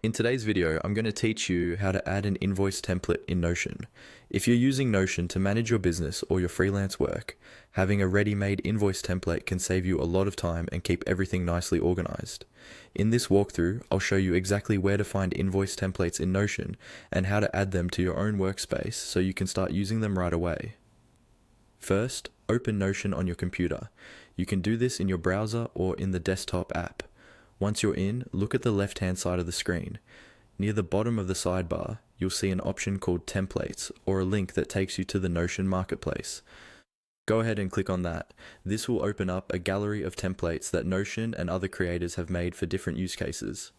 In today's video, I'm going to teach you how to add an invoice template in Notion. If you're using Notion to manage your business or your freelance work, having a ready-made invoice template can save you a lot of time and keep everything nicely organized. In this walkthrough, I'll show you exactly where to find invoice templates in Notion and how to add them to your own workspace so you can start using them right away. First, open Notion on your computer. You can do this in your browser or in the desktop app. Once you're in, look at the left-hand side of the screen. Near the bottom of the sidebar, you'll see an option called Templates, or a link that takes you to the Notion Marketplace. Go ahead and click on that. This will open up a gallery of templates that Notion and other creators have made for different use cases.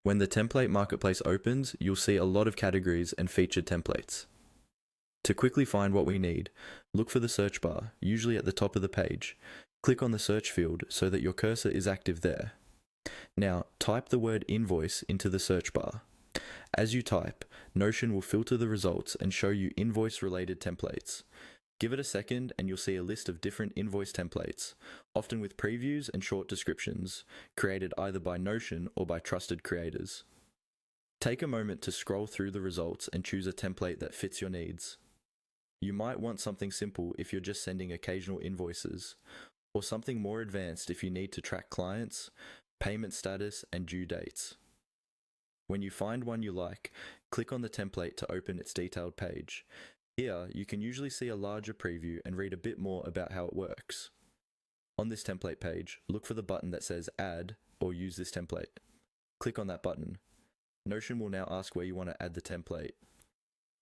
When the Template Marketplace opens, you'll see a lot of categories and featured templates. To quickly find what we need, look for the search bar, usually at the top of the page. Click on the search field so that your cursor is active there. Now, type the word invoice into the search bar. As you type, Notion will filter the results and show you invoice-related templates. Give it a second and you'll see a list of different invoice templates, often with previews and short descriptions, created either by Notion or by trusted creators. Take a moment to scroll through the results and choose a template that fits your needs. You might want something simple if you're just sending occasional invoices, or something more advanced if you need to track clients, payment status, and due dates. When you find one you like, click on the template to open its detailed page. Here, you can usually see a larger preview and read a bit more about how it works. On this template page, look for the button that says Add or Use this template. Click on that button. Notion will now ask where you want to add the template.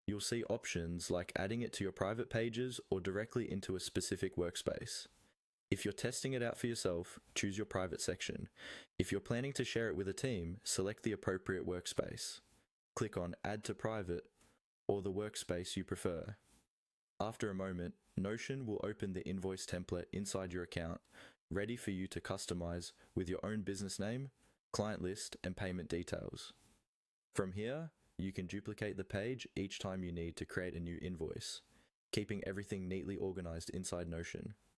You'll see options like adding it to your private pages or directly into a specific workspace. If you're testing it out for yourself, choose your private section. If you're planning to share it with a team, select the appropriate workspace. Click on Add to Private or the workspace you prefer. After a moment, Notion will open the invoice template inside your account, ready for you to customize with your own business name, client list, and payment details. From here, you can duplicate the page each time you need to create a new invoice, keeping everything neatly organized inside Notion.